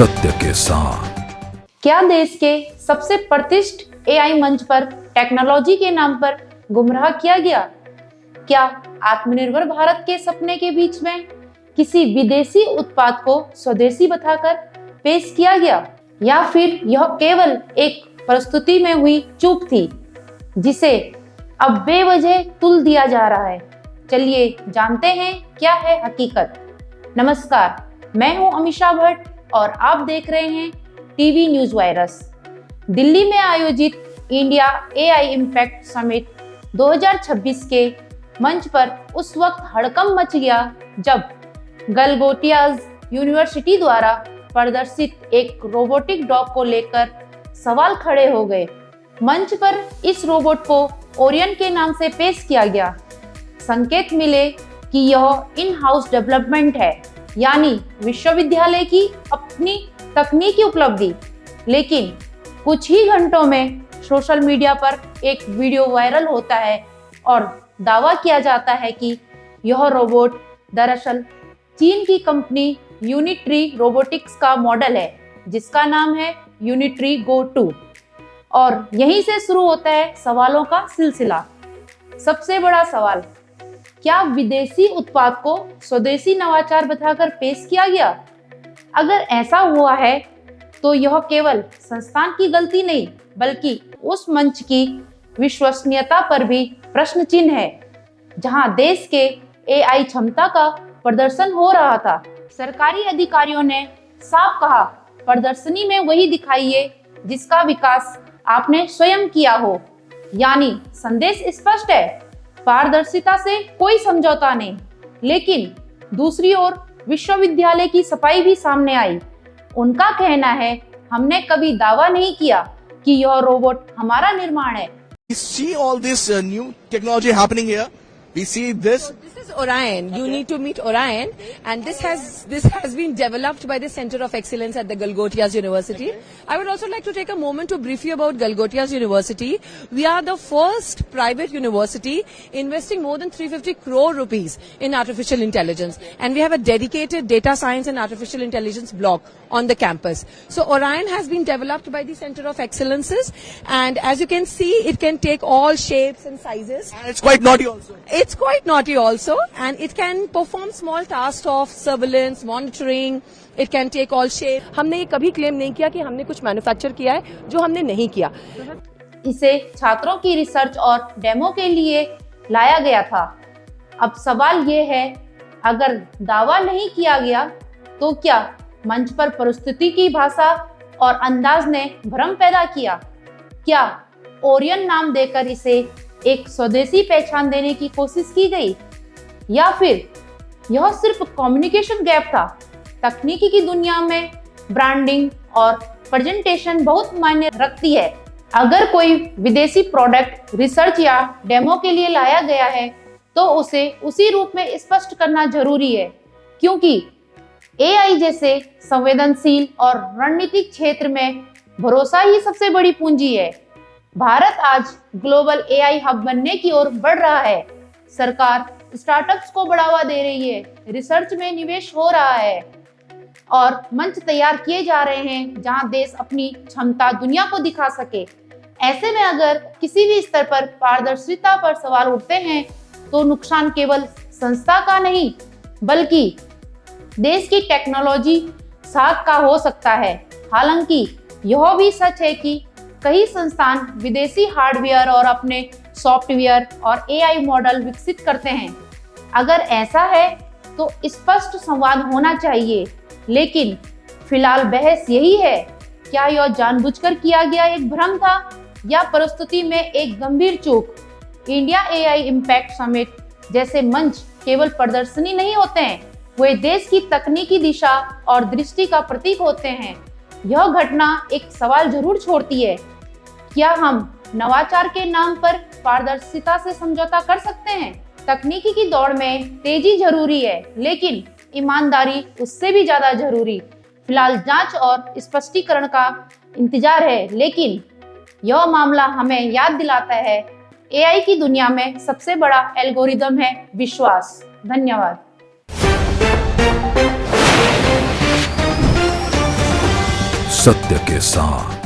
सत्य के साथ। क्या देश के सबसे प्रतिष्ठित एआई मंच पर टेक्नोलॉजी के नाम पर गुमराह किया गया? क्या आत्मनिर्भर भारत के सपने के बीच में किसी विदेशी उत्पाद को स्वदेशी बताकर पेश किया गया, या फिर यह केवल एक प्रस्तुति में हुई चूक थी जिसे अब बेवजह तुल दिया जा रहा है? चलिए जानते हैं क्या है हकीकत। नमस्कार, मैं हूं अमीषा भट्ट और आप देख रहे हैं टीवी न्यूज वायरस। दिल्ली में आयोजित इंडिया एआई इम्पैक्ट समिट 2026 के मंच पर उस वक्त हड़कंप मच गया जब गलगोटियाज यूनिवर्सिटी द्वारा प्रदर्शित एक रोबोटिक डॉग को लेकर सवाल खड़े हो गए। मंच पर इस रोबोट को ओरियन के नाम से पेश किया गया। संकेत मिले कि यह इन हाउस डेवलपमेंट है, यानी विश्वविद्यालय की अपनी तकनीकी उपलब्धि। लेकिन कुछ ही घंटों में सोशल मीडिया पर एक वीडियो वायरल होता है और दावा किया जाता है कि यह रोबोट दरअसल चीन की कंपनी यूनिट्री रोबोटिक्स का मॉडल है, जिसका नाम है यूनिट्री गो 2। और यहीं से शुरू होता है सवालों का सिलसिला। सबसे बड़ा सवाल, क्या विदेशी उत्पाद को स्वदेशी नवाचार बताकर पेश किया गया? अगर ऐसा हुआ है तो यह केवल संस्थान की गलती नहीं, बल्कि उस मंच की विश्वसनीयता पर भी प्रश्न चिन्ह है जहां देश के एआई क्षमता का प्रदर्शन हो रहा था। सरकारी अधिकारियों ने साफ कहा, प्रदर्शनी में वही दिखाइए जिसका विकास आपने स्वयं किया हो। यानी संदेश स्पष्ट है, पारदर्शिता से कोई समझौता नहीं। लेकिन दूसरी ओर विश्वविद्यालय की सफाई भी सामने आई। उनका कहना है, हमने कभी दावा नहीं किया कि यह रोबोट हमारा निर्माण है। We see all this new technology happening here. We see this. So this is Orion. You need to meet Orion, and this has been developed by the Center of Excellence at the Galgotias University. I would also like to take a moment to brief you about Galgotias University. We are the first private university investing more than 350 crore rupees in artificial intelligence, and we have a dedicated data science and artificial intelligence block on the campus. So Orion has been developed by the Center of Excellences, and as you can see, it can take all shapes and sizes. And it's quite naughty also. It's quite naughty also, and it can perform small tasks of surveillance, monitoring. It can take all shape. हमने ये कभी claim नहीं किया कि हमने कुछ manufacture किया है जो हमने नहीं किया। इसे छात्रों की रिसर्च और डेमो के लिए लाया गया था। अब सवाल ये है, अगर दावा नहीं किया गया तो क्या मंच पर प्रस्तुति की भाषा और अंदाज ने भ्रम पैदा किया? क्या ओरियन नाम देकर इसे एक स्वदेशी पहचान देने की कोशिश की गई, या फिर यह सिर्फ कम्युनिकेशन गैप था? तकनीकी की दुनिया में ब्रांडिंग और प्रेजेंटेशन बहुत मायने रखती है। अगर कोई विदेशी प्रोडक्ट रिसर्च या डेमो के लिए लाया गया है तो उसे उसी रूप में स्पष्ट करना जरूरी है, क्योंकि एआई जैसे संवेदनशील और रणनीतिक क्षेत्र में भरोसा ही सबसे बड़ी पूंजी है। भारत आज ग्लोबल एआई हब बनने की ओर बढ़ रहा है। सरकार स्टार्टअप्स को बढ़ावा दे रही है, रिसर्च में निवेश हो रहा है और मंच तैयार किए जा रहे हैं जहां देश अपनी क्षमता दुनिया को दिखा सके। ऐसे में अगर किसी भी स्तर पर पारदर्शिता पर सवाल उठते हैं तो नुकसान केवल संस्था का नहीं, बल्कि देश की टेक्नोलॉजी साख का हो सकता है। हालांकि यह भी सच है कि कई संस्थान विदेशी हार्डवेयर और अपने सॉफ्टवेयर और एआई मॉडल विकसित करते हैं। अगर ऐसा है तो स्पष्ट संवाद होना चाहिए। लेकिन फिलहाल बहस यही है, क्या यह जानबूझकर किया गया एक भ्रम था या प्रस्तुति में एक गंभीर चूक? इंडिया एआई इम्पैक्ट समिट जैसे मंच केवल प्रदर्शनी नहीं होते हैं, वे देश की तकनीकी दिशा और दृष्टि का प्रतीक होते हैं। यह घटना एक सवाल जरूर छोड़ती है, क्या हम नवाचार के नाम पर पारदर्शिता से समझौता कर सकते हैं? तकनीकी की दौड़ में तेजी जरूरी है, लेकिन ईमानदारी उससे भी ज्यादा जरूरी। फिलहाल जांच और स्पष्टीकरण का इंतजार है, लेकिन यह मामला हमें याद दिलाता है, एआई की दुनिया में सबसे बड़ा एल्गोरिदम है विश्वास। धन्यवाद। सत्य के साथ।